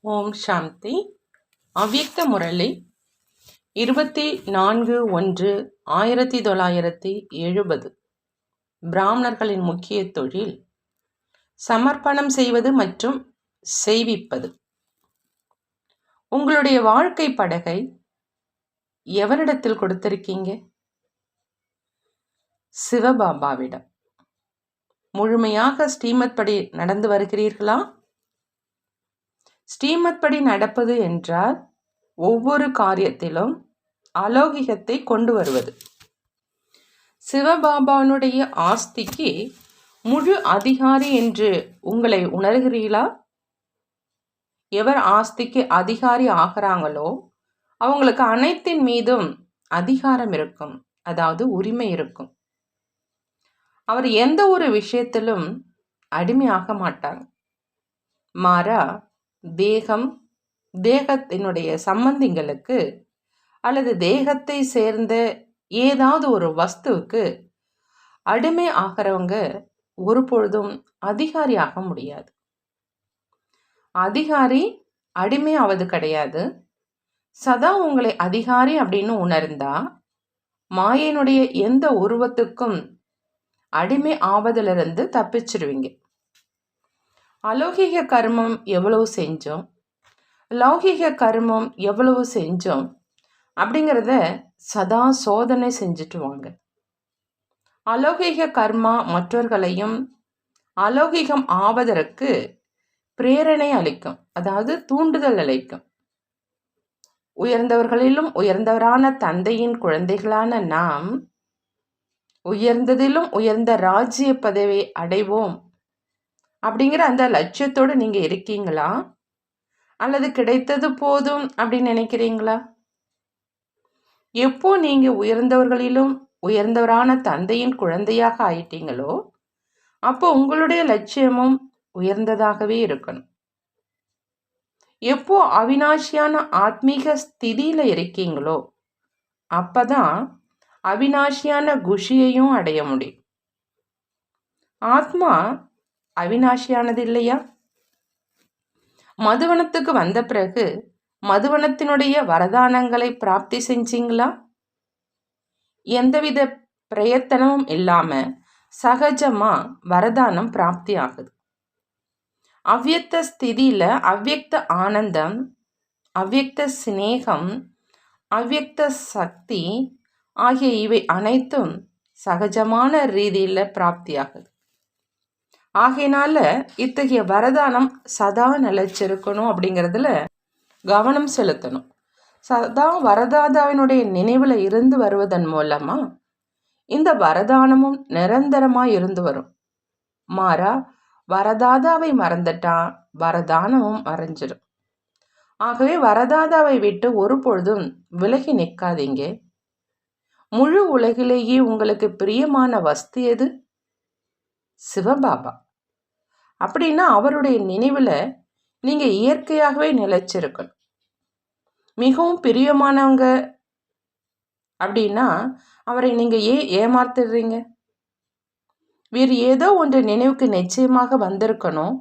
ஓம் சாந்தி. அவ்யக்த முரளி 24/1/1970. பிராமணர்களின் முக்கிய தொழில் சமர்ப்பணம் செய்வது மற்றும் செய்விப்பது. உங்களுடைய வாழ்க்கை படகை எவரிடத்தில் கொடுத்திருக்கீங்க? சிவபாபாவிடம். முழுமையாக ஸ்ரீமத் படி நடந்து வருகிறீர்களா? ஸ்ரீமத் படி நடப்பது என்றால் ஒவ்வொரு காரியத்திலும் அலௌகிகத்தை கொண்டு வருவது. சிவபாபானுடைய ஆஸ்திக்கு முழு அதிகாரி என்று உங்களை உணர்கிறீர்களா? எவர் ஆஸ்திக்கு அதிகாரி ஆகிறாங்களோ அவங்களுக்கு அனைத்தின் மீதும் அதிகாரம் இருக்கும், அதாவது உரிமை இருக்கும். அவர் எந்த ஒரு விஷயத்திலும் அடிமையாக மாட்டாங்க. மாறா தேகத்தினுடைய சம்பந்திங்களுக்கு அல்லது தேகத்தை சேர்ந்த ஏதாவது ஒரு வஸ்துவுக்கு அடிமை ஆகிறவங்க ஒரு பொழுதும் அதிகாரி ஆக முடியாது. அதிகாரி அடிமை ஆவது கிடையாது. சதா உங்களை அதிகாரி அப்படின்னு உணர்ந்தா மாயையினுடைய எந்த உருவத்துக்கும் அடிமை ஆவதிலிருந்து தப்பிச்சிடுவீங்க. அலௌகிக கர்மம் எவ்வளவு செஞ்சோம், லௌகிக கர்மம் எவ்வளவு செஞ்சோம் அப்படிங்கிறத சதா சோதனை செஞ்சுட்டு வாங்க. அலௌகிக கர்மா மற்றவர்களையும் அலௌகிகம் ஆவதற்கு பிரேரணை அளிக்கும், அதாவது தூண்டுதல் அளிக்கும். உயர்ந்தவர்களிலும் உயர்ந்தவரான தந்தையின் குழந்தைகளான நாம் உயர்ந்ததிலும் உயர்ந்த ராஜ்ய பதவியை அடைவோம் அப்படிங்கிற அந்த லட்சியத்தோடு நீங்க இருக்கீங்களா? அல்லது கிடைத்தது போதும் அப்படின்னு நினைக்கிறீங்களா? எப்போ நீங்க உயர்ந்தவர்களிலும் உயர்ந்தவரான தந்தையின் குழந்தையாக ஆயிட்டீங்களோ அப்போ உங்களுடைய லட்சியமும் உயர்ந்ததாகவே இருக்கணும். எப்போ அவினாஷியான ஆத்மீக ஸ்திதியில இருக்கீங்களோ அப்பதான் அவினாஷியான குஷியையும் அடைய முடியும். ஆத்மா அவினாஷியானது இல்லையா? மதுவனத்துக்கு வந்த பிறகு மதுவனத்தினுடைய வரதானங்களை பிராப்தி செஞ்சீங்களா? எந்தவித பிரயத்தனமும் இல்லாம சகஜமா வரதானம் பிராப்தி ஆகுது. அவ்யக்த ஸ்திதியில அவ்யக்த ஆனந்தம், அவ்யக்த சிநேகம், அவ்யக்த சக்தி ஆகிய இவை அனைத்தும் சகஜமான ரீதியில பிராப்தி ஆகுது. ஆகையினால இத்தகைய வரதானம் சதா நிலைச்சிருக்கணும் அப்படிங்கிறதுல கவனம் செலுத்தணும். சதா வரதாதாவினுடைய நினைவுல இருந்து வருவதன் மூலமா இந்த வரதானமும் நிரந்தரமா இருந்து வரும். மாறா வரதாதாவை மறந்துட்டா வரதானமும் மறைஞ்சிடும். ஆகவே வரதாதாவை விட்டு ஒரு பொழுதும் விலகி நிற்காதீங்க. முழு உலகிலேயே உங்களுக்கு பிரியமான வஸ்து எது? சிவபாபா. அப்படின்னா அவருடைய நினைவுல நீங்க இயற்கையாகவே நிலைச்சிருக்கணும். மிகவும் பிரியமானவங்க அப்படின்னா அவரை நீங்க ஏமாத்திடுறீங்க? வேறு ஏதோ ஒன்று நினைவுக்கு நிச்சயமாக வந்திருக்கணும்.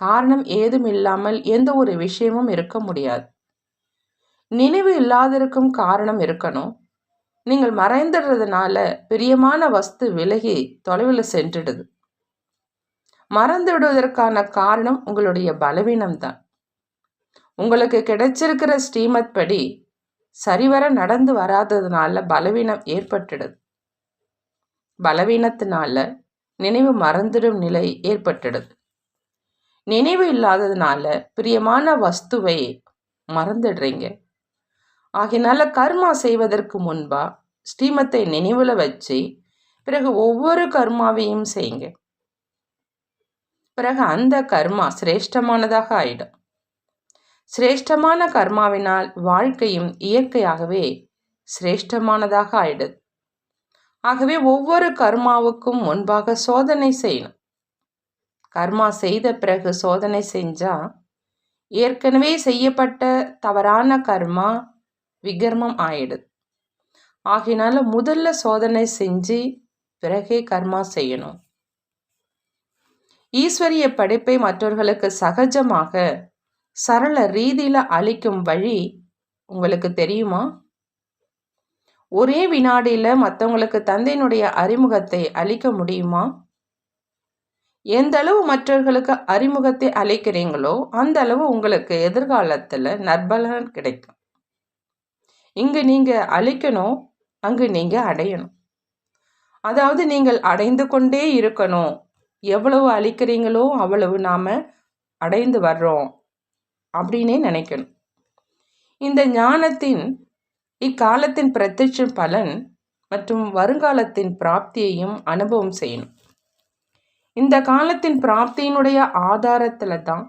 காரணம் ஏதும் இல்லாமல் எந்த ஒரு விஷயமும் இருக்க முடியாது. நினைவு இல்லாதிருக்கும் காரணம் இருக்கணும். நீங்கள் மறைந்துடுறதுனால பிரியமான வஸ்து விலகி தொலைவில் சென்றுடுது. மறந்து விடுவதற்கான காரணம் உங்களுடைய பலவீனம்தான். உங்களுக்கு கிடைச்சிருக்கிற ஸ்ரீமத் படி சரிவர நடந்து வராததுனால பலவீனம் ஏற்பட்டுடுது. பலவீனத்தினால நினைவு மறந்துடும் நிலை ஏற்பட்டுடுது. நினைவு இல்லாததுனால பிரியமான வஸ்துவை மறந்துடுறீங்க. ஆகினால கர்மா செய்வதற்கு முன்பா ஸ்ரீமத்தை நினைவுல வச்சு பிறகு ஒவ்வொரு கர்மாவையும் செய்யுங்க. பிறகு அந்த கர்மா சிரேஷ்டமானதாக ஆயிடும். சிரேஷ்டமான கர்மாவினால் வாழ்க்கையும் இயற்கையாகவே சிரேஷ்டமானதாக ஆயிடுது. ஆகவே ஒவ்வொரு கர்மாவுக்கும் முன்பாக சோதனை செய்யணும். கர்மா செய்த பிறகு சோதனை செஞ்சா ஏற்கனவே செய்யப்பட்ட தவறான கர்மா விகர்மம் ஆயிடுது. ஆகினால முதல்ல சோதனை செஞ்சு பிறகே கர்மா செய்யணும். ஈஸ்வரிய படைப்பை மற்றவர்களுக்கு சகஜமாக சரள ரீதியில அளிக்கும் வழி உங்களுக்கு தெரியுமா? ஒரே வினாடியில மற்றவங்களுக்கு தந்தையினுடைய அறிமுகத்தை அளிக்க முடியுமா? எந்த அளவு மற்றவர்களுக்கு அறிமுகத்தை அளிக்கிறீங்களோ அந்த அளவு உங்களுக்கு எதிர்காலத்துல நற்பலன் கிடைக்கும். இங்கு நீங்க அளிக்கணும், அங்கு நீங்க அடையணும். அதாவது நீங்கள் அடைந்து கொண்டே இருக்கணும். எவ்வளவு அளிக்கிறீங்களோ அவ்வளவு நாம அடைந்து வர்றோம் அப்படின்னே நினைக்கணும். இந்த ஞானத்தின் இக்காலத்தின் பிரத்யட்ச பலன் மற்றும் வருங்காலத்தின் பிராப்தியையும் அனுபவம் செய்யணும். இந்த காலத்தின் பிராப்தியினுடைய ஆதாரத்துல தான்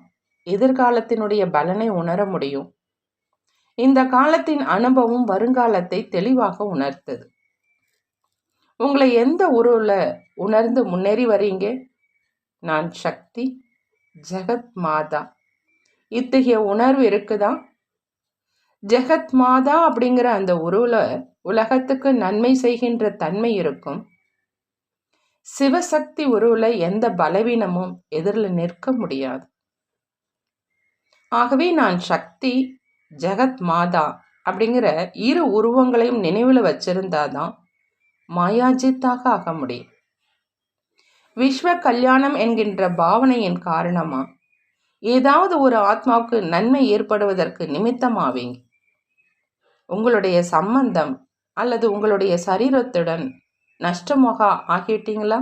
எதிர்காலத்தினுடைய பலனை உணர முடியும். இந்த காலத்தின் அனுபவம் வருங்காலத்தை தெளிவாக உணர்த்தது. உங்களை எந்த உருவுல உணர்ந்து முன்னேறி வரீங்க? நான் சக்தி, ஜெகத் மாதா, இத்தகைய உணர்வு இருக்குதா? ஜெகத் மாதா அப்படிங்கிற அந்த உருவுல உலகத்துக்கு நன்மை செய்கின்ற தன்மை இருக்கும். சிவசக்தி உருவுல எந்த பலவீனமும் எதிரில் நிற்க முடியாது. ஆகவே நான் சக்தி, ஜெகத் மாதா அப்படிங்கிற இரு உருவங்களையும் நினைவில் வச்சிருந்தாதான் மாயாஜித்தாக ஆக முடியும். விஸ்வ கல்யாணம் என்கின்ற பாவனையின் காரணமா ஏதாவது ஒரு ஆத்மாவுக்கு நன்மை ஏற்படுவதற்கு நிமித்தமாவீங்க. உங்களுடைய சம்பந்தம் அல்லது உங்களுடைய சரீரத்துடன் நஷ்டமோகா ஆகிட்டீங்களா?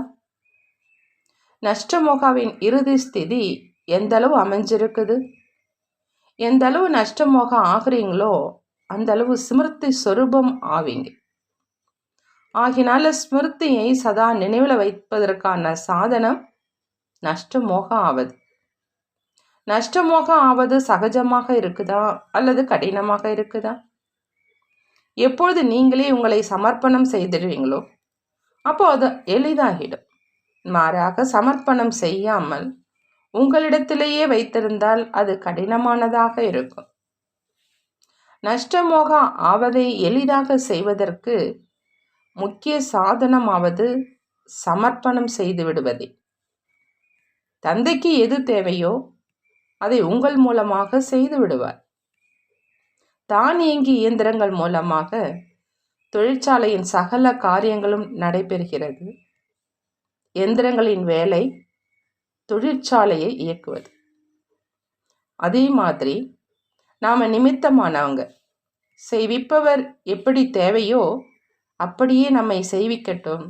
நஷ்டமோகாவின் இறுதி ஸ்திதி எந்த அளவு அமைஞ்சிருக்குது? எந்த அளவு நஷ்டமோகா ஆகுறீங்களோ அந்த அளவு ஸ்மிருதி சொரூபம் ஆவீங்க. ஆகினால ஸ்மிருதியை சதா நினைவில் வைப்பதற்கான சாதனம் நஷ்டமோகா ஆவது. நஷ்டமோகா ஆவது சகஜமாக இருக்குதா அல்லது கடினமாக இருக்குதா? எப்பொழுது நீங்களே உங்களை சமர்ப்பணம் செய்திடுவீங்களோ அப்போ அது எளிதாகிடும். மாறாக சமர்ப்பணம் செய்யாமல் உங்களிடத்திலேயே வைத்திருந்தால் அது கடினமானதாக இருக்கும். நஷ்டமோகா ஆவதை எளிதாக செய்வதற்கு முக்கிய சாதனமாவது சமர்ப்பணம் செய்து விடுவதே. தந்தைக்கு எது தேவையோ அதை உங்கள் மூலமாக செய்து விடுவார். தானியங்கி இயந்திரங்கள் மூலமாக தொழிற்சாலையின் சகல காரியங்களும் நடைபெறுகிறது. எந்திரங்களின் வேலை தொழிற்சாலையை இயக்குவது. அதே மாதிரி நாம நிமித்தமானவங்க. செய்விப்பவர் எப்படி தேவையோ அப்படியே நம்மை செய்விக்கட்டும்.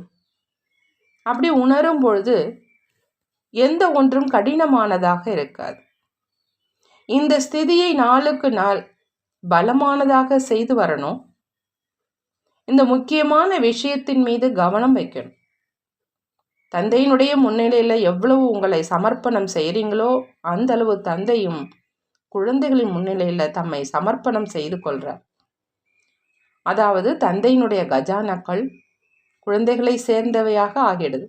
அப்படி உணரும் பொழுது எந்த ஒன்றும் கடினமானதாக இருக்காது. இந்த ஸ்திதியை நாளுக்கு நாள் பலமானதாக செய்து வரணும். இந்த முக்கியமான விஷயத்தின் மீது கவனம் வைக்கணும். தந்தையினுடைய முன்னிலையில் எவ்வளவு உங்களை சமர்ப்பணம் செய்கிறீங்களோ அந்த அளவு தந்தையும் குழந்தைகளின் முன்னிலையில் தம்மை சமர்ப்பணம் செய்து கொள்கிறார். அதாவது தந்தையினுடைய கஜானாக்கள் குழந்தைகளை சேர்ந்தவையாக ஆகிடுது.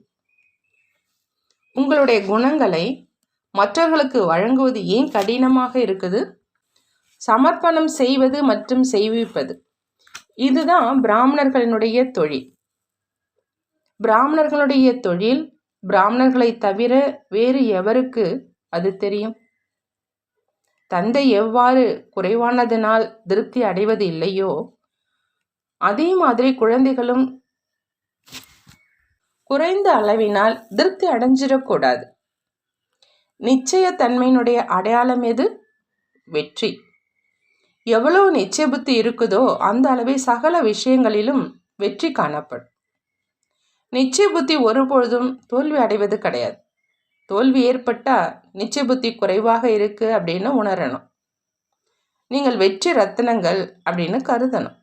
உங்களுடைய குணங்களை மற்றவர்களுக்கு வழங்குவது ஏன் கடினமாக இருக்குது? சமர்ப்பணம் செய்வது மற்றும் செய்விப்பது, இதுதான் பிராமணர்களினுடைய தொழில். பிராமணர்களுடைய தொழில் பிராமணர்களை தவிர வேறு எவருக்கு அது தெரியும்? தந்தை எவ்வாறு குறைவானதனால் திருப்தி அடைவது இல்லையோ அதே மாதிரி குழந்தைகளும் குறைந்த அளவினால் திருப்தி அடைஞ்சிடக்கூடாது. நிச்சயத்தன்மையினுடைய அடையாளம் எது? வெற்றி. எவ்வளவு நிச்சய புத்தி இருக்குதோ அந்த அளவே சகல விஷயங்களிலும் வெற்றி காணப்படும். நிச்சய புத்தி ஒருபொழுதும் தோல்வி அடைவது கிடையாது. தோல்வி ஏற்பட்டால் நிச்சய புத்தி குறைவாக இருக்கு அப்படின்னு உணரணும். நீங்கள் வெற்றி ரத்தினங்கள் அப்படின்னு கருதணும்.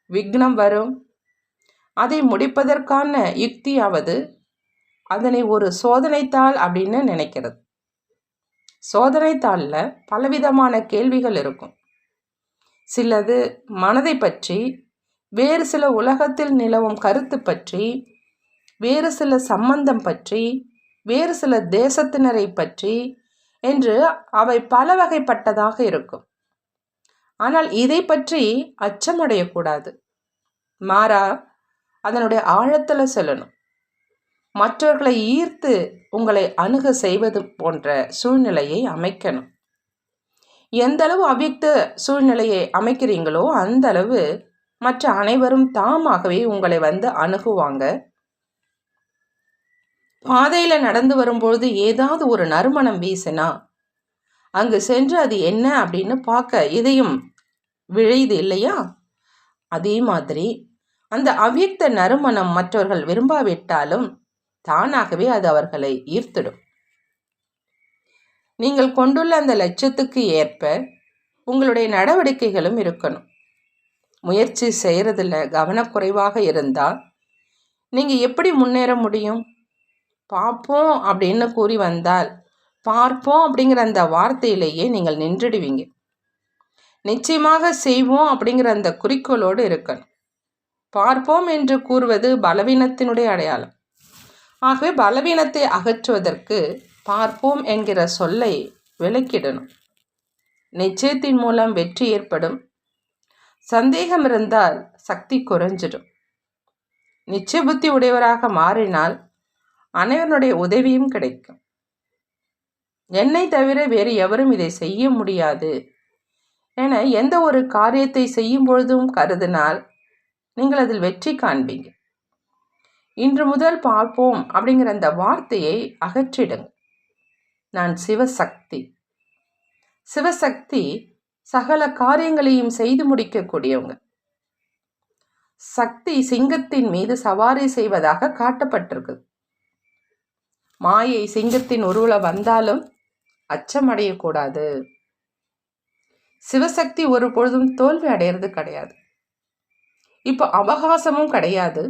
விக்னம் வரும், அதை முடிப்பதற்கான யுக்தியாவது அதனை ஒரு சோதனைத்தாள் அப்படின்னு நினைக்கிறது. சோதனைத்தாளில் பலவிதமான கேள்விகள் இருக்கும். சிலது மனதை பற்றி, வேறு சில உலகத்தில் நிலவும் கருத்து பற்றி, வேறு சில சம்பந்தம் பற்றி, வேறு சில தேசத்தினரை பற்றி என்று அவை பல வகைப்பட்டதாக இருக்கும். ஆனால் இதை பற்றி அச்சமடையக்கூடாது. மாறா அதனுடைய ஆழத்தில் செல்லணும். மற்றவர்களை ஈர்த்து உங்களை அணுக செய்வது போன்ற சூழ்நிலையை அமைக்கணும். எந்த அளவு அவ்யக்த சூழ்நிலையை அமைக்கிறீங்களோ அந்த அளவு மற்ற அனைவரும் தாமாகவே உங்களை அணுகுவாங்க. பாதையில நடந்து வரும்பொழுது ஏதாவது ஒரு நறுமணம் வீசினா அங்கு சென்று அது என்ன அப்படின்னு பார்க்க இதயம் விழையுது இல்லையா? அதே மாதிரி அந்த அவ்யக்த நறுமணம் மற்றவர்கள் விரும்பாவிட்டாலும் தானாகவே அது அவர்களை ஈர்த்திடும். நீங்கள் கொண்டுள்ள அந்த லட்சியத்துக்கு ஏற்ப உங்களுடைய நடவடிக்கைகளும் இருக்கணும். முயற்சி செய்கிறதுல கவனக்குறைவாக இருந்தால் நீங்கள் எப்படி முன்னேற முடியும்? பார்ப்போம் அப்படின்னு கூறி வந்தால் பார்ப்போம் அப்படிங்கிற அந்த வார்த்தையிலேயே நீங்கள் நின்றுடுவீங்க. நிச்சயமாக செய்வோம் அப்படிங்கிற அந்த குறிக்கோளோடு இருக்கணும். பார்ப்போம் என்று கூறுவது பலவீனத்தினுடைய அடையாளம். ஆகவே பலவீனத்தை அகற்றுவதற்கு பார்ப்போம் என்கிற சொல்லை விலக்கிடணும். நிச்சயத்தின் மூலம் வெற்றி ஏற்படும். சந்தேகம் இருந்தால் சக்தி குறைஞ்சிடும். நிச்சய புத்தி உடையவராக மாறினால் அனைவருடைய உதவியும் கிடைக்கும். என்னை தவிர வேறு எவரும் இதை செய்ய முடியாது என எந்த ஒரு காரியத்தை செய்யும் பொழுதும் கருதினால் நீங்கள் அதில் வெற்றி காண்பீங்க. இன்று முதல் பார்ப்போம் அப்படிங்கிற அந்த வார்த்தையை அகற்றிடுங்க. நான் சிவசக்தி. சிவசக்தி சகல காரியங்களையும் செய்து முடிக்கக்கூடியவங்க. சக்தி சிங்கத்தின் மீது சவாரி செய்வதாக காட்டப்பட்டிருக்கு. மாயை சிங்கத்தின் உருவல வந்தாலும் அச்சமடையக்கூடாது. சிவசக்தி ஒரு பொழுதும் தோல்வி அடையிறது கிடையாது. இப்போ அவகாசமும் கிடையாது.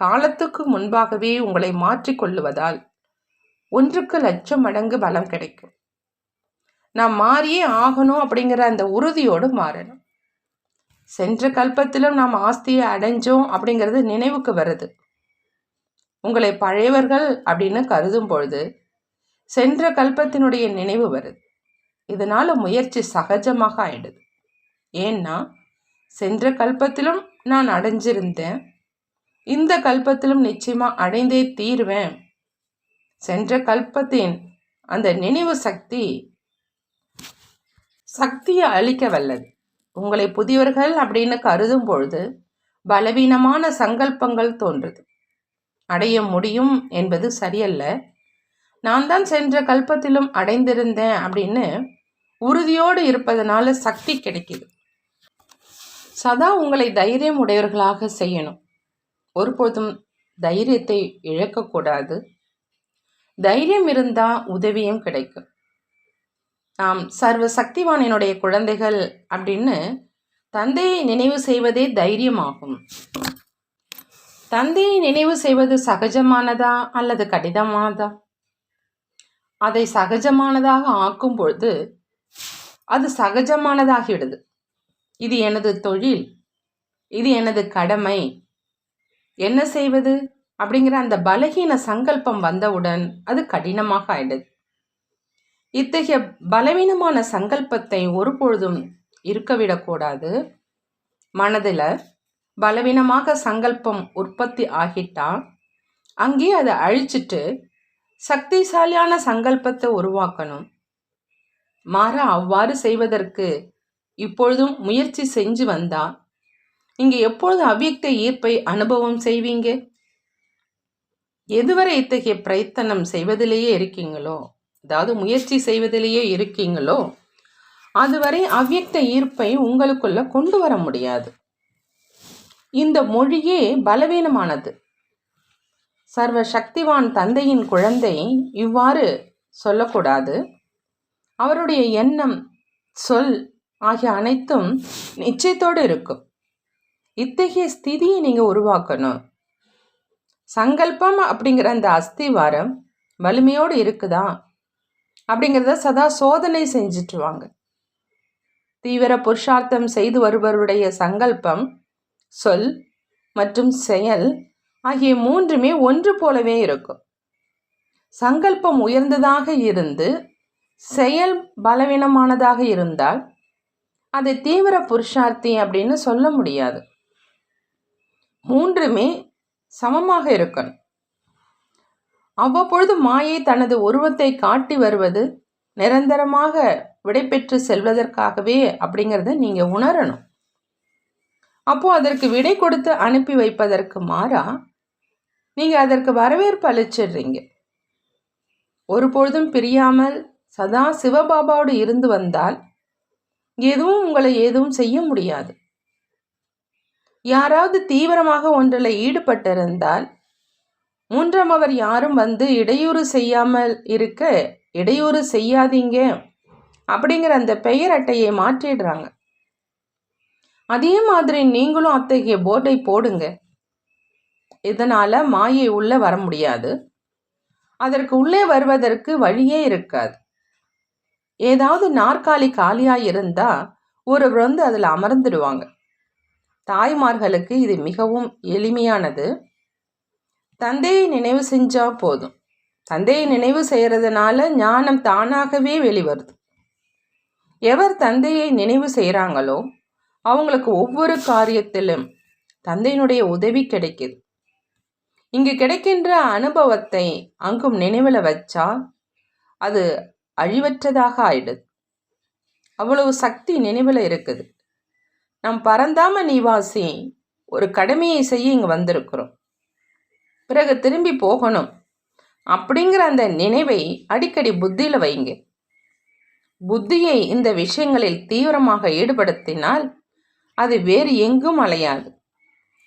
காலத்துக்கு முன்பாகவே உங்களை மாற்றிக்கொள்ளுவதால் 1,00,000 மடங்கு பலம் கிடைக்கும். நாம் மாறியே ஆகணும் அப்படிங்கிற அந்த உறுதியோடு மாறணும். சென்ற கல்பத்திலும் நாம் ஆஸ்தியை அடைஞ்சோம் அப்படிங்கிறது நினைவுக்கு வருது. உங்களை பழையவர்கள் அப்படின்னு கருதும் பொழுது சென்ற கல்பத்தினுடைய நினைவு வருது. இதனால முயற்சி சகஜமாக ஆயிடுது. ஏன்னா சென்ற கல்பத்திலும் நான் அடைஞ்சிருந்தேன், இந்த கல்பத்திலும் நிச்சயமா அடைந்தே தீருவேன். சென்ற கல்பத்தின் அந்த நினைவு சக்தியை அளிக்க வல்லது. உங்களை புதியவர்கள் அப்படின்னு கருதும் பொழுது பலவீனமான சங்கல்பங்கள் தோன்றுது. அடைய முடியும் என்பது சரியல்ல. நான் தான் சென்ற கல்பத்திலும் அடைந்திருந்தேன் அப்படின்னு உறுதியோடு இருப்பதனால சக்தி கிடைக்குது. சதா உங்களை தைரியம் உடையவர்களாக செய்யணும். ஒருபோதும் தைரியத்தை இழக்கக்கூடாது. தைரியம் இருந்தால் உதவியும் கிடைக்கும். நாம் சர்வ சக்திவானினுடைய குழந்தைகள் அப்படின்னு தந்தையை நினைவு செய்வதே தைரியமாகும். தந்தையை நினைவு செய்வது சகஜமானதா அல்லது கடினமானதா? அதை சகஜமானதாக ஆக்கும் பொழுது அது சகஜமானதாகிவிடுது. இது எனது தொழில், இது எனது கடமை, என்ன செய்வது அப்படிங்கிற அந்த பலகீன சங்கல்பம் வந்தவுடன் அது கடினமாக ஆயிடுது. இத்தகைய பலவீனமான சங்கல்பத்தை ஒருபொழுதும் இருக்கவிடக்கூடாது. மனதில் பலவீனமாக சங்கல்பம் உற்பத்தி ஆகிட்டா அங்கே அதை அழிச்சிட்டு சக்திசாலியான சங்கல்பத்தை உருவாக்கணும். மாற அவ்வாறு செய்வதற்கு இப்பொழுதும் முயற்சி செஞ்சு வந்தா நீங்க எப்பொழுது அவ்யக்த ஈர்ப்பை அனுபவம் செய்வீங்க? எதுவரை இத்தகைய பிரயத்தனம் செய்வதிலேயே இருக்கீங்களோ, அதாவது முயற்சி செய்வதிலேயே இருக்கீங்களோ, அதுவரை அவ்யக்த ஈர்ப்பை உங்களுக்குள்ள கொண்டு வர முடியாது. இந்த மொழியே பலவீனமானது. சர்வ சக்திவான் தந்தையின் குழந்தை இவ்வாறு சொல்லக்கூடாது. அவருடைய எண்ணம், சொல் ஆகிய அனைத்தும் நிச்சயத்தோடு இருக்கும். இத்தகைய ஸ்திதியை நீங்கள் உருவாக்கணும். சங்கல்பம் அப்படிங்கிற அந்த அஸ்திவாரம் வலிமையோடு இருக்குதா அப்படிங்கிறத சதா சோதனை செஞ்சுட்டு வாங்க. தீவிர புருஷார்த்தம் செய்து வருபவருடைய சங்கல்பம், சொல் மற்றும் செயல் ஆகிய மூன்றுமே ஒன்று போலவே இருக்கும். சங்கல்பம் உயர்ந்ததாக இருந்து செயல் பலவீனமானதாக இருந்தால் அதை தீவிர புருஷார்த்தி அப்படின்னு சொல்ல முடியாது. மூன்றுமே சமமாக இருக்கணும். அவ்வப்பொழுது மாயை தனது உருவத்தை காட்டி வருவது நிரந்தரமாக விடைபெற்று செல்வதற்காகவே அப்படிங்கிறத நீங்கள் உணரணும். அப்போது அதற்கு விடை கொடுத்து அனுப்பி வைப்பதற்கு மாறா நீங்கள் அதற்கு வரவேற்பு அளிச்சிடுறீங்க. ஒருபொழுதும் பிரியாமல் சதா சிவபாபாவோடு இருந்து வந்தால் உங்களை எதுவும் செய்ய முடியாது. யாராவது தீவிரமாக ஒன்றில் ஈடுபட்டிருந்தால் மூன்றாமவர் யாரும் வந்து இடையூறு செய்யாமல் இருக்க இடையூறு செய்யாதீங்க அப்படிங்கிற அந்த பெயர் அட்டையை மாற்றிடுறாங்க. அதே மாதிரி நீங்களும் அத்தகைய போர்டை போடுங்க. இதனால் மாயை உள்ளே வர முடியாது. அதற்கு உள்ளே வருவதற்கு வழியே இருக்காது. ஏதாவது நாற்காலி காலியாக இருந்தால் ஒருவர் வந்து அதில் அமர்ந்துடுவாங்க. தாய்மார்களுக்கு இது மிகவும் எளிமையானது. தந்தையை நினைவு செஞ்சால் போதும். தந்தையை நினைவு செய்கிறதுனால ஞானம் தானாகவே வெளிவருது. எவர் தந்தையை நினைவு செய்கிறாங்களோ அவங்களுக்கு ஒவ்வொரு காரியத்திலும் தந்தையினுடைய உதவி கிடைக்குது. இங்கு கிடைக்கின்ற அனுபவத்தை அங்கும் நினைவில் வச்சா அது அழிவற்றதாக ஆயிடுது. அவ்வளவு சக்தி நினைவில் இருக்குது. நம் பரந்தாம நிவாசி ஒரு கடமையை செய்ய இங்கே வந்திருக்கிறோம், பிறகு திரும்பி போகணும் அப்படிங்கிற அந்த நினைவை அடிக்கடி புத்தியில் வைங்க. புத்தியை இந்த விஷயங்களில் தீவிரமாக ஈடுபடுத்தினால் அது வேறு எங்கும் அலையாது.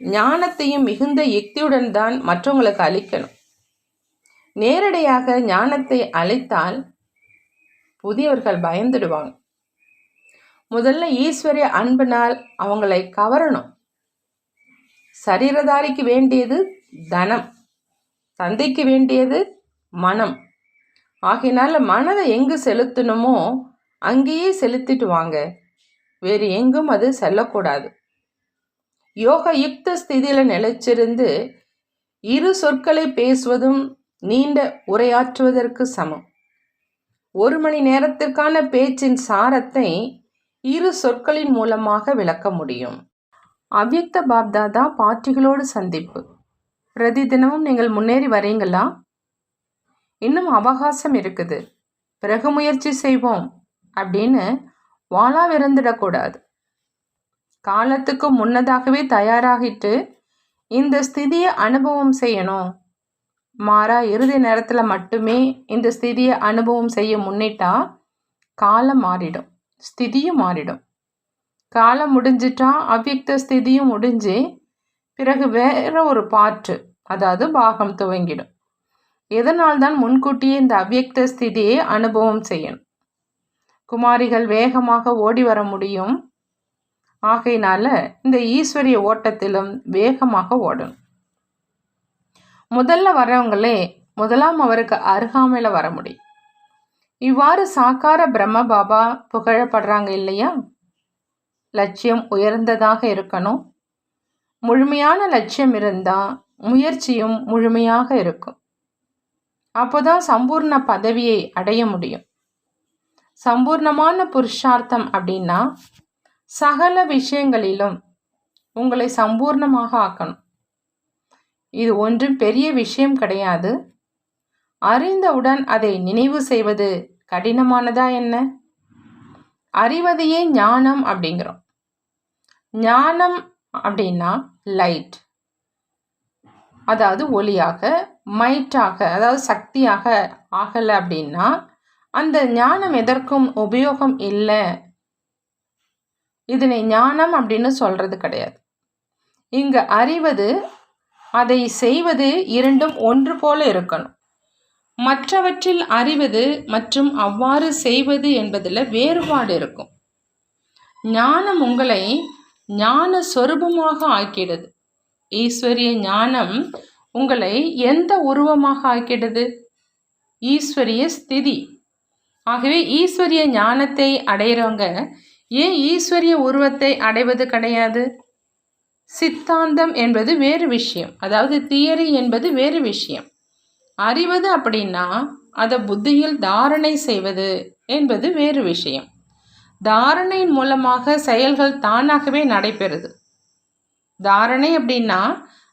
ஞானத்தையும் மிகுந்த யுக்தியுடன் தான் மற்றவங்களுக்கு அளிக்கணும். நேரடியாக ஞானத்தை அளித்தால் புதியவர்கள் பயந்துடுவாங்க. முதல்ல ஈஸ்வரிய அன்பினால் அவங்களை கவரணும். சரீரதாரிக்கு வேண்டியது தனம், தந்தைக்கு வேண்டியது மனம். ஆகையினால மனதை எங்கு செலுத்தணுமோ அங்கேயே செலுத்திட்டு வாங்க. வேறு எங்கும் அது செல்லக்கூடாது. யோக யுக்த ஸ்திதியில் நிலைச்சிருந்து இரு சொற்களை பேசுவதும் நீண்ட உரையாற்றுவதற்கு சமம். 1 மணி நேரத்திற்கான பேச்சின் சாரத்தை இரு சொற்களின் மூலமாக விளக்க முடியும். அவ்யக்த பாப்தாதா பாட்டிகளோடு சந்திப்பு. பிரதி தினமும் நீங்கள் முன்னேறி வரீங்களா? இன்னும் அவகாசம் இருக்குது, பிறகு முயற்சி செய்வோம் அப்படின்னு வாளாவிருந்துடக்கூடாது. காலத்துக்கு முன்னதாகவே தயாராகிட்டு இந்த ஸ்திதியை அனுபவம் செய்யணும். மாறா இறுதி நேரத்தில் மட்டுமே இந்த ஸ்திதியை அனுபவம் செய்ய முன்னிட்டா காலம் மாறிடும், ஸ்திதியும் மாறிடும். காலம் முடிஞ்சிட்டா அவ்யக்த ஸ்திதியும் முடிஞ்சு பிறகு வேற ஒரு பாட்டு, அதாவது பாகம் துவங்கிடும். இதனால்தான் முன்கூட்டியே இந்த அவ்யக்த ஸ்திதியை அனுபவம் செய்யணும். குமாரிகள் வேகமாக ஓடி வர முடியும். ஆகையினால இந்த ஈஸ்வரிய ஓட்டத்திலும் வேகமாக ஓடணும். முதல்ல வரவங்களே முதலாம் அவருக்கு அருகாமையில் வர முடியும். இவ்வாறு சாக்கார பிரம்ம பாபா புகழப்படுறாங்க இல்லையா? லட்சியம் உயர்ந்ததாக இருக்கணும். முழுமையான லட்சியம் இருந்தால் முயற்சியும் முழுமையாக இருக்கும். அப்போதான் சம்பூர்ண பதவியை அடைய முடியும். சம்பூர்ணமான புருஷார்த்தம் அப்படின்னா சகல விஷயங்களிலும் உங்களை சம்பூர்ணமாக ஆக்கணும். இது ஒன்றும் பெரிய விஷயம் கிடையாது. அறிந்தவுடன் அதை நினைவு செய்வது கடினமானதா என்ன? அறிவதையே ஞானம் அப்படிங்கிறோம். ஞானம் அப்படின்னா லைட், அதாவது ஒளியாக, மைட்டாக, அதாவது சக்தியாக ஆகலை அப்படின்னா அந்த ஞானம் எதற்கும் உபயோகம் இல்லை. இதனை ஞானம் அப்படின்னு சொல்கிறது கிடையாது. இங்கு அறிவது, அதை செய்வது இரண்டும் ஒன்று போல இருக்கணும். மற்றவற்றில் அறிவது மற்றும் அவ்வாறு செய்வது என்பதில் வேறுபாடு இருக்கும். ஞானம் உங்களை ஞான சொரூபமாக ஆக்கிடுது. ஈஸ்வரிய ஞானம் உங்களை எந்த உருவமாக ஆக்கிடுது? ஈஸ்வரிய ஸ்திதி. ஆகவே ஈஸ்வரிய ஞானத்தை அடைகிறவங்க ஏன் ஈஸ்வரிய உருவத்தை அடைவது கிடையாது? சித்தாந்தம் என்பது வேறு விஷயம், அதாவது தியரி என்பது வேறு விஷயம். அறிவது அப்படின்னா அதை புத்தியில் தாரணை செய்வது என்பது வேறு விஷயம். தாரணையின் மூலமாக செயல்கள் தானாகவே நடைபெறுது. தாரணை அப்படின்னா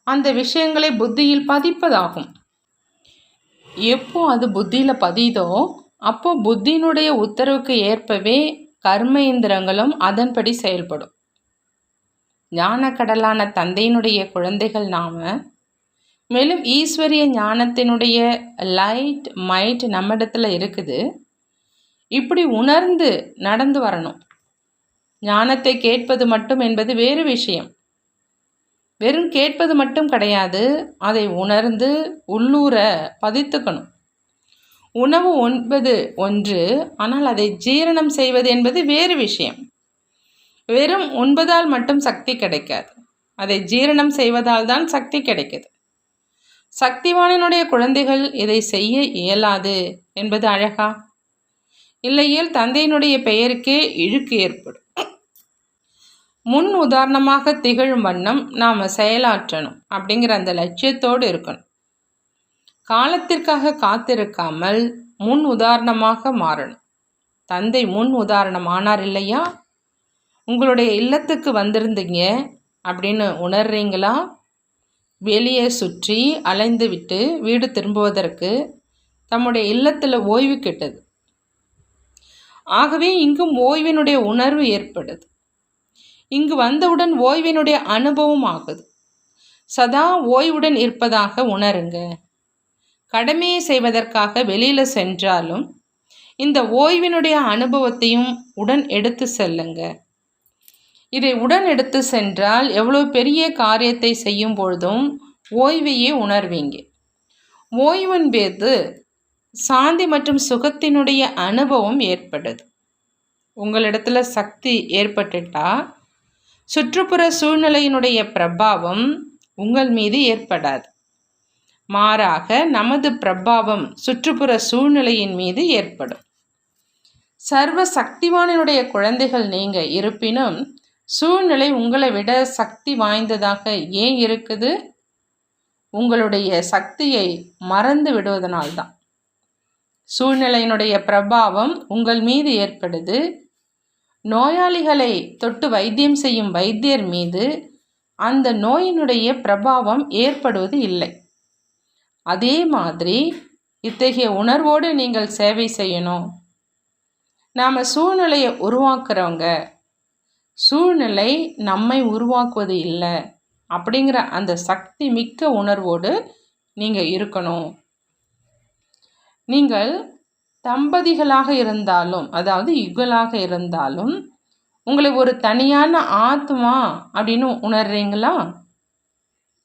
அந்த விஷயங்களை புத்தியில் பதிப்பதாகும். எப்போ அது புத்தியில் பதியுதோ அப்போ புத்தியினுடைய உத்தரவுக்கு ஏற்பவே கர்ம இந்திரங்களும் அதன்படி செயல்படும். ஞானக்கடலான தந்தையினுடைய குழந்தைகள் நாம, மேலும் ஈஸ்வரிய ஞானத்தினுடைய லைட் மைட் நம்மிடத்துல இருக்குது. இப்படி உணர்ந்து நடந்து வரணும். ஞானத்தை கேட்பது மட்டும் என்பது வேறு விஷயம். வெறும் கேட்பது மட்டும் கிடையாது, அதை உணர்ந்து உள்ளூர பதித்துக்கணும். உணவு உண்பது ஒன்று, ஆனால் அதை ஜீரணம் செய்வது என்பது வேறு விஷயம். வெறும் உண்பதால் மட்டும் சக்தி கிடைக்காது, அதை ஜீரணம் செய்வதால் தான் சக்தி கிடைக்குது. சக்திவானினுடைய குழந்தைகள் இதை செய்ய இயலாது என்பது அழகா? இல்லையேல் தந்தையினுடைய பெயருக்கே இழுக்கு ஏற்படும். முன் உதாரணமாக திகழும் வண்ணம் நாம் செயலாற்றணும் அப்படிங்கிற அந்த லட்சியத்தோடு இருக்கணும். காலத்திற்காக காத்திருக்காமல் முன் உதாரணமாக மாறணும். தந்தை முன் உதாரணம் ஆனார் இல்லையா? உங்களுடைய இல்லத்துக்கு வந்திருந்தீங்க அப்படின்னு உணர்றீங்களா? வெளியே சுற்றி அலைந்து விட்டு வீடு திரும்புவதற்கு தம்முடைய இல்லத்தில் ஓய்வு கிட்டது. ஆகவே இங்கும் ஓய்வினுடைய உணர்வு ஏற்படுது. இங்கு வந்தவுடன் ஓய்வினுடைய அனுபவம் ஆகுது. சதா ஓய்வுடன் இருப்பதாக உணருங்க. கடமையை செய்வதற்காக வெளியில் சென்றாலும் இந்த ஓய்வினுடைய அனுபவத்தையும் உடன் எடுத்து செல்லுங்க. இதை உடன் எடுத்து சென்றால் எவ்வளோ பெரிய காரியத்தை செய்யும் பொழுதும் ஓய்வையே உணர்வீங்க. ஓய்வின் போது சாந்தி மற்றும் சுகத்தினுடைய அனுபவம் ஏற்படுது. உங்களிடத்துல சக்தி ஏற்பட்டுட்டா சுற்றுப்புற சூழ்நிலையினுடைய பிரபாவம் உங்கள் மீது ஏற்படாது. மாறாக நமது பிரபாவம் சுற்றுப்புற சூழ்நிலையின் மீது ஏற்படும். சர்வ சக்திவானினுடைய குழந்தைகள் நீங்க இருப்பினும் சூழ்நிலை உங்களை விட சக்தி வாய்ந்ததாக ஏன் இருக்குது? உங்களுடைய சக்தியை மறந்து விடுவதனால்தான். சூழ்நிலையினுடைய பிரபாவம் உங்கள் மீது ஏற்படுது. நோயாளிகளை தொட்டு வைத்தியம் செய்யும் வைத்தியர் மீது அந்த நோயினுடைய பிரபாவம் ஏற்படுவது இல்லை. அதே மாதிரி இத்தகைய உணர்வோடு நீங்கள் சேவை செய்யணும். நாம் சூழ்நிலையை உருவாக்குறவங்க, சூழ்நிலை நம்மை உருவாக்குவது இல்லை அப்படிங்கிற அந்த சக்தி மிக்க உணர்வோடு நீங்கள் இருக்கணும். நீங்கள் தம்பதிகளாக இருந்தாலும், அதாவது யுகலாக இருந்தாலும், உங்களை ஒரு தனியான ஆத்மா அப்படின்னு உணர்றீங்களா?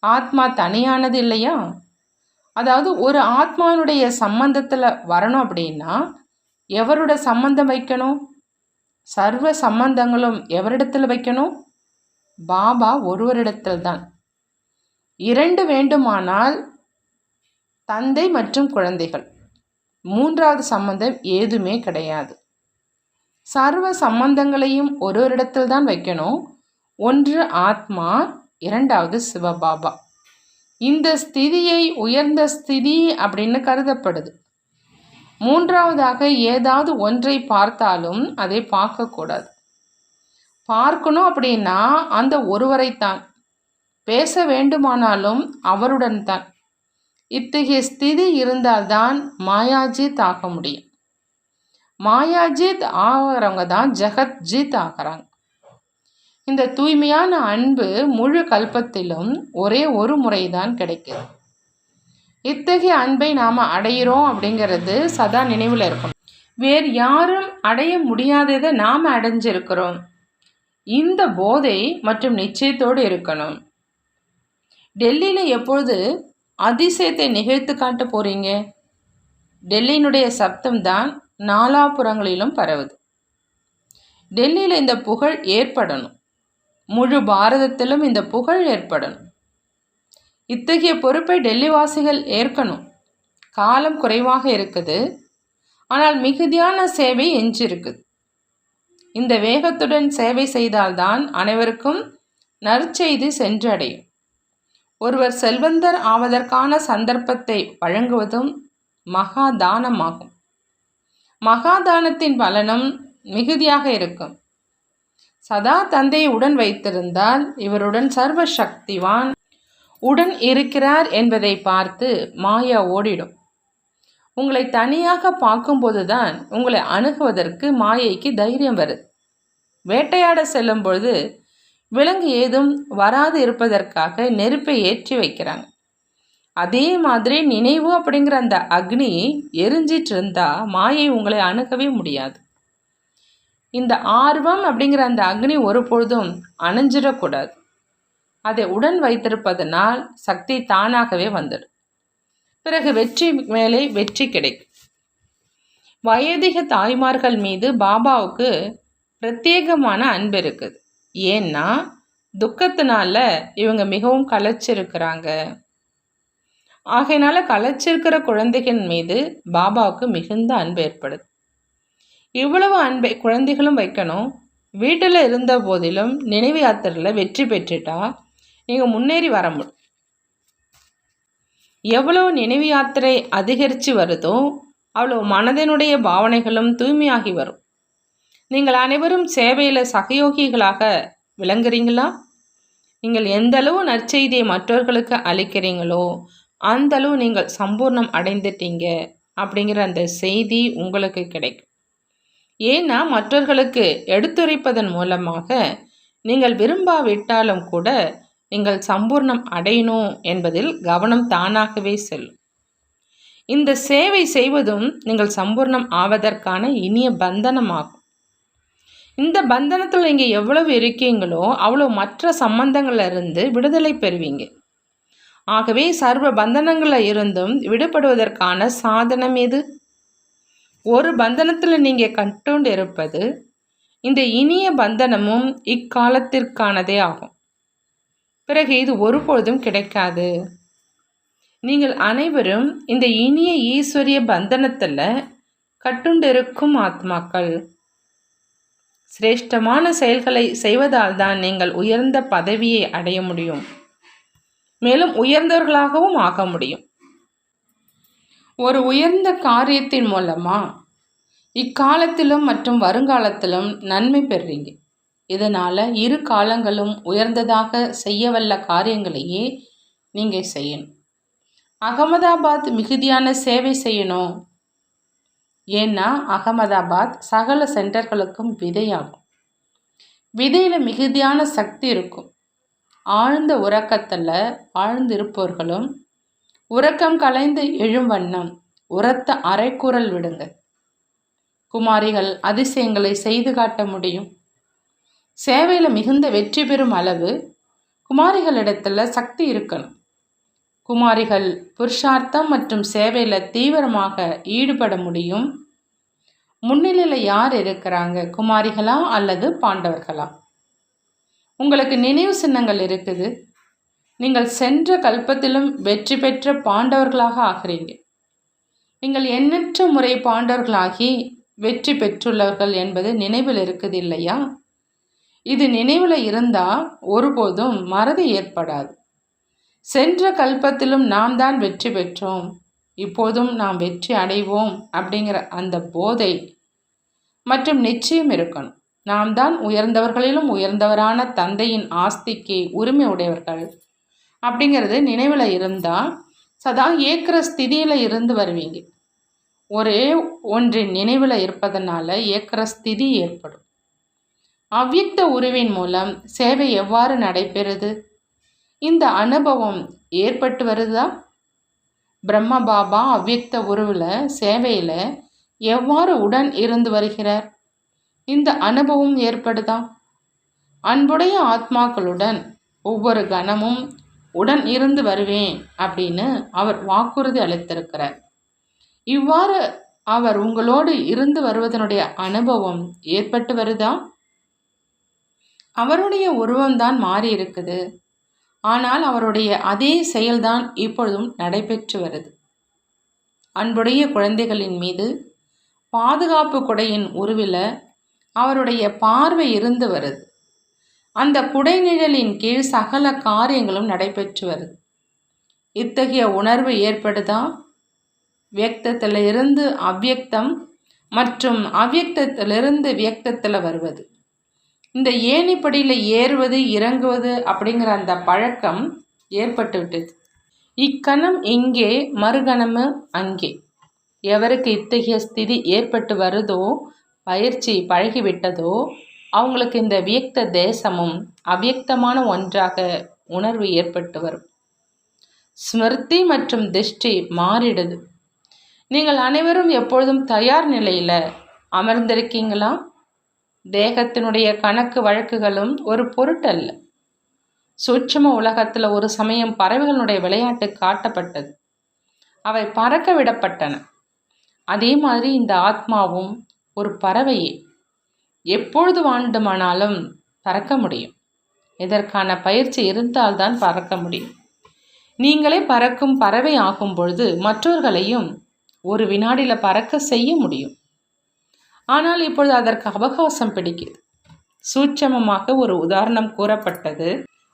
ஆத்மா தனியானது இல்லையா? அதாவது ஒரு ஆத்மானுடைய சம்பந்தத்தில் வரணும் அப்படின்னா எவரோட சம்பந்தம் வைக்கணும்? சர்வ சம்பந்தங்களும் எவரிடத்தில் வைக்கணும்? பாபா ஒருவரிடத்தில் தான். இரண்டு வேண்டுமானால் தந்தை மற்றும் குழந்தைகள். மூன்றாவது சம்பந்தம் ஏதுமே கிடையாது. சர்வ சம்பந்தங்களையும் ஒருவரிடத்தில் தான் வைக்கணும். ஒன்று ஆத்மா, இரண்டாவது சிவபாபா. இந்த ஸ்திதியை உயர்ந்த ஸ்திதி அப்படின்னு கருதப்படுது. மூன்றாவதாக ஏதாவது ஒன்றை பார்த்தாலும் அதை பார்க்கக்கூடாது. பார்க்கணும் அப்படின்னா அந்த ஒருவரைத்தான். பேச வேண்டுமானாலும் அவருடன் தான். இத்தகைய ஸ்திதி இருந்தால்தான் மாயாஜித் ஆக முடியும். மாயாஜித் ஆகிறவங்க தான் ஜெகத்ஜித் ஆகிறாங்க. இந்த தூய்மையான அன்பு முழு கல்பத்திலும் ஒரே ஒரு முறைதான் கிடைக்குது. இத்தகைய அன்பை நாம் அடையிறோம் அப்படிங்கிறது சதா நினைவில் இருக்கணும். வேறு யாரும் அடைய முடியாததை நாம் அடைஞ்சிருக்கிறோம். இந்த போதை மற்றும் நிச்சயத்தோடு இருக்கணும். டெல்லியில் எப்பொழுது அதிசயத்தை நிகழ்த்து காட்ட போறீங்க? டெல்லியினுடைய சப்தம் தான் நாலாபுறங்களிலும் பரவுது. டெல்லியில் இந்த புகழ் ஏற்படணும். முழு பாரதத்திலும் இந்த புகழ் ஏற்படணும். இத்தகைய பொறுப்பை டெல்லிவாசிகள் ஏற்கணும். காலம் குறைவாக இருக்குது, ஆனால் மிகுதியான சேவை எஞ்சிருக்குது. இந்த வேகத்துடன் சேவை செய்தால்தான் அனைவருக்கும் நற்செய்தி சென்றடையும். ஒருவர் செல்வந்தர் ஆவதற்கான சந்தர்ப்பத்தை வழங்குவதும் மகாதானமாகும். மகாதானத்தின் பலனும் மிகுதியாக இருக்கும். சதா தந்தையை உடன் வைத்திருந்தால் இவருடன் சர்வ சக்திவான் உடன் இருக்கிறார் என்பதை பார்த்து மாயா ஓடிடும். உங்களை தனியாக பார்க்கும்போது தான் உங்களை அணுகுவதற்கு மாயைக்கு தைரியம் வருது. வேட்டையாட செல்லும் பொழுது விலங்கு ஏதும் வராது இருப்பதற்காக நெருப்பை ஏற்றி வைக்கிறாங்க. அதே மாதிரி நினைவு அப்படிங்கிற அந்த அக்னி எரிஞ்சிட்டு இருந்தா மாயை உங்களை அணுகவே முடியாது. இந்த ஆர்வம் அப்படிங்கிற அந்த அக்னி ஒரு பொழுதும் அணைஞ்சிடக்கூடாது. அதை உடன் வைத்திருப்பதனால் சக்தி தானாகவே வந்துடும். பிறகு வெற்றி மேலே வெற்றி கிடைக்கும். வயதிக தாய்மார்கள் மீது பாபாவுக்கு பிரத்யேகமான அன்பு இருக்குது. ஏன்னா துக்கத்தினால இவங்க மிகவும் களைச்சிருக்கிறாங்க. ஆகையினால களைச்சிருக்கிற குழந்தைகள் மீது பாபாவுக்கு மிகுந்த அன்பு ஏற்படுது. இவ்வளவு அன்பை குழந்தைகளும் வைக்கணும். வீட்டில் இருந்த போதிலும் நினைவு யாத்திரையில் வெற்றி பெற்றுட்டா நீங்கள் முன்னேறி வர முடியும். எவ்வளவு நினைவு யாத்திரை அதிகரித்து வருதோ அவ்வளோ மனதினுடைய பாவனைகளும் தூய்மையாகி வரும். நீங்கள் அனைவரும் சேவையில் சகயோகிகளாக விளங்குறீங்களா? நீங்கள் எந்தளவு நற்செய்தியை மற்றவர்களுக்கு அளிக்கிறீங்களோ அந்தளவு நீங்கள் சம்பூர்ணம் அடைந்துட்டீங்க அப்படிங்கிற அந்த செய்தி உங்களுக்கு கிடைக்கும். ஏன்னா மற்றவர்களுக்கு எடுத்துரைப்பதன் மூலமாக நீங்கள் விரும்பாவிட்டாலும் கூட நீங்கள் சம்பூர்ணம் அடையணும் என்பதில் கவனம் தானாகவே செல்லும். இந்த சேவை செய்வதும் நீங்கள் சம்பூர்ணம் ஆவதற்கான இனிய பந்தனமாகும். இந்த பந்தனத்தில் நீங்கள் எவ்வளவு இருக்கீங்களோ அவ்வளோ மற்ற சம்பந்தங்களிலிருந்து விடுதலை பெறுவீங்க. ஆகவே சர்வ பந்தனங்களில் இருந்தும் விடுபடுவதற்கான சாதனம் எது? ஒரு பந்தனத்தில் நீங்கள் கட்டுண்டு இருப்பது இந்த இனிய பந்தனமும் இக்காலத்திற்கானதே ஆகும். பிறகு இது ஒருபொழுதும் கிடைக்காது. நீங்கள் அனைவரும் இந்த இனிய ஈஸ்வரிய பந்தனத்தில் கட்டுண்டிருக்கும் ஆத்மாக்கள். சிரேஷ்டமான செயல்களை செய்வதால் தான் நீங்கள் உயர்ந்த பதவியை அடைய முடியும். மேலும் உயர்ந்தவர்களாகவும் ஆக முடியும். ஒரு உயர்ந்த காரியத்தின் மூலமா இக்காலத்திலும் மற்றும் வருங்காலத்திலும் நன்மை பெறுறீங்க. இதனால் இரு காலங்களும் உயர்ந்ததாக செய்யவல்ல காரியங்களையே நீங்கள் செய்யணும். அகமதாபாத் மிகுதியான சேவை செய்யணும். ஏன்னா அகமதாபாத் சகல சென்டர்களுக்கும் விதையாகும். விதையில் மிகுதியான சக்தி இருக்கும். ஆழ்ந்த உறக்கத்தில் ஆழ்ந்திருப்பவர்களும் உறக்கம் கலைந்து எழும் வண்ணம் உரத்த அரைக்குரல் விடுங்க. குமாரிகள் அதிசயங்களை செய்து காட்ட முடியும். சேவையில் மிகுந்த வெற்றி பெறும் அளவு குமாரிகளிடத்தில் சக்தி இருக்கணும். குமாரிகள் புருஷார்த்தம் மற்றும் சேவையில் தீவிரமாக ஈடுபட முடியும். முன்னிலையில் யார் இருக்கிறாங்க, குமாரிகளா அல்லது பாண்டவர்களா? உங்களுக்கு நினைவு சின்னங்கள் இருக்குது. நீங்கள் சென்ற கல்பத்திலும் வெற்றி பெற்ற பாண்டவர்களாக ஆகிறீங்க. நீங்கள் எண்ணற்ற முறை பாண்டவர்களாகி வெற்றி பெற்றுள்ளவர்கள் என்பது நினைவில் இருக்குது இல்லையா? இது நினைவில் இருந்தால் ஒருபோதும் மறதி ஏற்படாது. சென்ற கல்பத்திலும் நாம் தான் வெற்றி பெற்றோம், இப்போதும் நாம் வெற்றி அடைவோம் அப்படிங்கிற அந்த போதை மற்றும் நிச்சயம் இருக்கணும். நாம் தான் உயர்ந்தவர்களிலும் உயர்ந்தவரான தந்தையின் ஆஸ்திக்கு உரிமை உடையவர்கள் அப்படிங்கிறது நினைவில் இருந்தால் சதா ஏக்கிற ஸ்திதியில் இருந்து வருவீங்க. ஒரே ஒன்றின் நினைவில் இருப்பதனால ஏக்கிற ஸ்திதி ஏற்படும். அவ்வியக்த உருவின் மூலம் சேவை எவ்வாறு நடைபெறுது? இந்த அனுபவம் ஏற்பட்டு வருதா? பிரம்ம பாபா அவ்வியக்த உருவில் சேவையில் எவ்வாறு உடன் இருந்து வருகிறார்? இந்த அனுபவம் ஏற்படுதா? அன்புடைய ஆத்மாக்களுடன் ஒவ்வொரு கணமும் உடன் இருந்து வருவேன் அப்படின்னு அவர் வாக்குறுதி அளித்திருக்கிறார். இவ்வாறு அவர் உங்களோடு இருந்து வருவதனுடைய அனுபவம் ஏற்பட்டு வருதா? அவருடைய உருவம்தான் மாறி இருக்குது. ஆனால் அவருடைய அதே செயல்தான் இப்பொழுதும் நடைபெற்று வருது. அன்புடைய குழந்தைகளின் மீது பாதுகாப்பு குடையின் உருவில் அவருடைய பார்வை இருந்து வருது. அந்த குடைநிழலின் கீழ் சகல காரியங்களும் நடைபெற்று வருது. இத்தகைய உணர்வு ஏற்படுதா? வியக்தத்தில் இருந்து அவ்வியக்தம் மற்றும் அவ்வியக்தத்திலிருந்து வியக்தத்தில் வருவது. இந்த ஏணிப்படியில் ஏறுவது இறங்குவது அப்படிங்கிற அந்த பழக்கம் ஏற்பட்டு விட்டது. இக்கணம் இங்கே, மறுகணமு அங்கே. எவருக்கு இத்தகைய ஸ்திதி ஏற்பட்டு வருதோ, பயிற்சி பழகிவிட்டதோ, அவங்களுக்கு இந்த வியக்த தேசமும் அவ்வியக்தமான ஒன்றாக உணர்வு ஏற்பட்டு வரும். ஸ்மிருதி மற்றும் திருஷ்டி மாறிடுது. நீங்கள் அனைவரும் எப்பொழுதும் தயார் நிலையில அமர்ந்திருக்கீங்களா? தேகத்தினுடைய கணக்கு வழக்குகளும் ஒரு பொருட்டல்ல. சூட்சும உலகத்துல ஒரு சமயம் பறவைகளுடைய விளையாட்டு காட்டப்பட்டது. அவை பறக்க விடப்பட்டன. அதே மாதிரி இந்த ஆத்மாவும் ஒரு பறவையே. எப்பொழுது வேண்டுமானாலும் பறக்க முடியும். இதற்கான பயிற்சி இருந்தால்தான் பறக்க முடியும். நீங்களே பறக்கும் பறவை ஆகும் பொழுது மற்றவர்களையும் ஒரு வினாடியில் பறக்க செய்ய முடியும். ஆனால் இப்பொழுது அதற்கு அவகாசம் பிடிக்குது. சூட்சமமாக ஒரு உதாரணம் கூறப்பட்டது.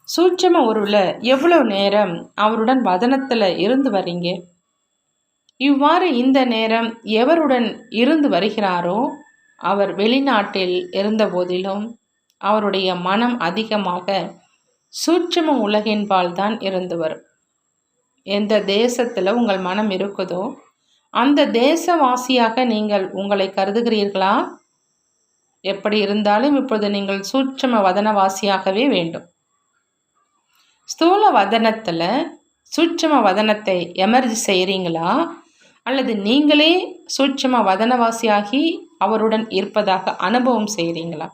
சூட்சம உருவில் எவ்வளவு நேரம் அவருடன் வதனத்தில் இருந்து வரீங்க? இவ்வாறு இந்த நேரம் எவருடன் இருந்து வருகிறாரோ அவர் வெளிநாட்டில் இருந்த போதிலும் அவருடைய மனம் அதிகமாக சூட்சம உலகின்பால் தான் இருந்து வரும். எந்த தேசத்தில் உங்கள் மனம் இருக்குதோ அந்த தேசவாசியாக நீங்கள் உங்களை கருதுகிறீர்களா? எப்படி இருந்தாலும் இப்பொழுது நீங்கள் சூட்சம வதனவாசியாகவே வேண்டும். ஸ்தூல வதனத்தில் சூட்சம வதனத்தை எமர்ஜி செய்கிறீங்களா, அல்லது நீங்களே சூட்சம வதனவாசியாகி அவருடன் இருப்பதாக அனுபவம் செய்கிறீங்களா?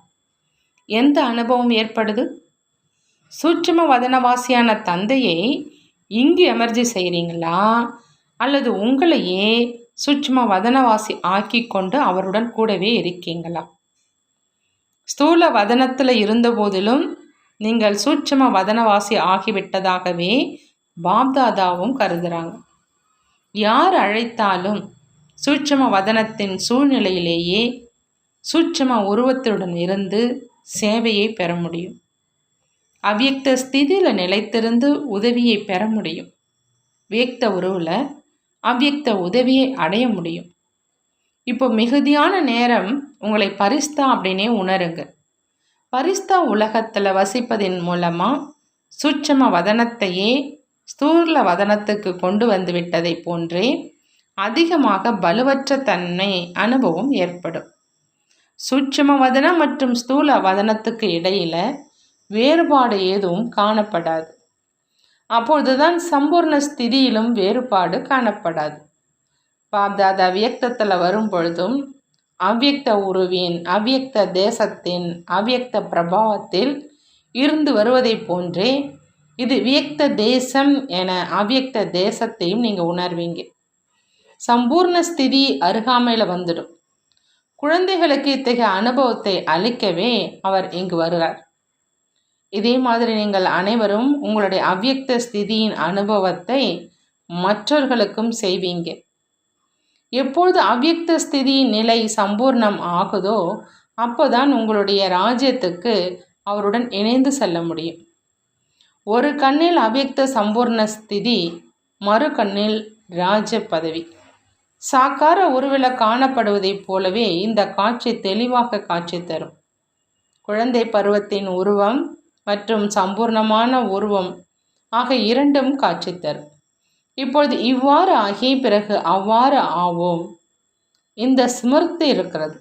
எந்த அனுபவம் ஏற்படுது? சூட்சம வதனவாசியான தந்தையை இங்கு எமர்ஜி செய்கிறீங்களா, அல்லது உங்களையே சூட்சம வதனவாசி ஆக்கி கொண்டு அவருடன் கூடவே இருக்கீங்களா? ஸ்தூல வதனத்தில் இருந்த போதிலும் நீங்கள் சூட்சம வதனவாசி ஆகிவிட்டதாகவே பாப்தாதாவும் கருதுகிறாங்க. யார் அழைத்தாலும் சூட்சம வதனத்தின் சூழ்நிலையிலேயே சூட்சம உருவத்துடன் இருந்து சேவையை பெற முடியும். அவ்வியக்த ஸ்திதியில் நிலைத்திருந்து உதவியை பெற முடியும். வியக்த உருவில் அவ்வியக்த உதவியை அடைய முடியும். இப்போ மிகுதியான நேரம் உங்களை பரிஸ்தா அப்படின்னே உணருங்க. பரிஸ்தா உலகத்தில் வசிப்பதின் மூலமாக சூட்சம வதனத்தையே ஸ்தூல வதனத்துக்கு கொண்டு வந்து விட்டதை போன்றே அதிகமாக பலுவற்ற தன்மை அனுபவம் ஏற்படும். சூட்சம வதனம் மற்றும் ஸ்தூல வதனத்துக்கு இடையில வேறுபாடு எதுவும் காணப்படாது. அப்பொழுதுதான் சம்பூர்ண ஸ்திதியிலும் வேறுபாடு காணப்படாது. பாப்தாதா வியக்தத்தில் வரும் பொழுதும் அவ்வியக்த உருவின் அவ்வியக்த தேசத்தின் அவ்வியக்த பிரபாவத்தில் இருந்து வருவதை போன்றே இது வியக்த தேசம் என அவ்வியக்த தேசத்தையும் நீங்கள் உணர்வீங்க. சம்பூர்ண ஸ்திதி அருகாமையில் வந்துடும். குழந்தைகளுக்கு இத்தகைய அனுபவத்தை அளிக்கவே அவர் இங்கு வருகிறார். இதே மாதிரி நீங்கள் அனைவரும் உங்களுடைய அவ்வியக்த ஸ்திதியின் அனுபவத்தை மற்றவர்களுக்கும் செய்வீங்க. எப்பொழுது அவ்வியக்த ஸ்திதியின் நிலை சம்பூர்ணம் ஆகுதோ அப்போதான் உங்களுடைய ராஜ்யத்துக்கு அவருடன் இணைந்து செல்ல முடியும். ஒரு கண்ணில் அவ்வியக்த சம்பூர்ண ஸ்திதி, மறு கண்ணில் ராஜ்ய பதவி. சாக்கார உருவில் காணப்படுவதைப் போலவே இந்த காட்சி தெளிவாக காட்சி தரும். குழந்தை பருவத்தின் உருவம் மற்றும் சம்பூர்ணமான உருவம் ஆக இரண்டும் காட்சி தரும். இப்பொழுது இவ்வாறு ஆகிய பிறகு அவ்வாறு ஆவோம். இந்த ஸ்மிருதி இருக்கிறது.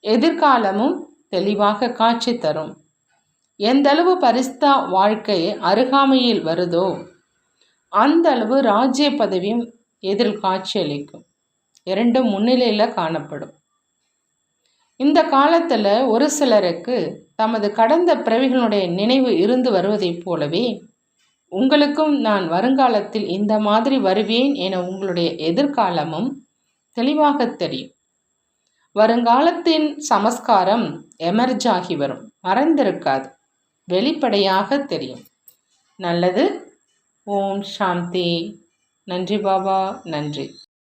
எதிர்காலமும் தெளிவாக காட்சி தரும். எந்த அளவு பரிஸ்தா வாழ்க்கை அருகாமையில் வருதோ அந்த அளவு ராஜ்ய பதவியும் எதில் காட்சியளிக்கும். இரண்டும் முன்னிலையில் காணப்படும். இந்த காலத்தில் ஒரு சிலருக்கு தமது கடந்த பிறவிகளுடைய நினைவு இருந்து வருவதைப் போலவே உங்களுக்கும் நான் வருங்காலத்தில் இந்த மாதிரி வருவேன் என உங்களுடைய எதிர்காலமும் தெளிவாக தெரியும். வருங்காலத்தின் சமஸ்காரம் எமர்ஜாகி வரும், மறைந்திருக்காது, வெளிப்படையாக தெரியும். நல்லது. ஓம் சாந்தி. நன்றி பாபா, நன்றி.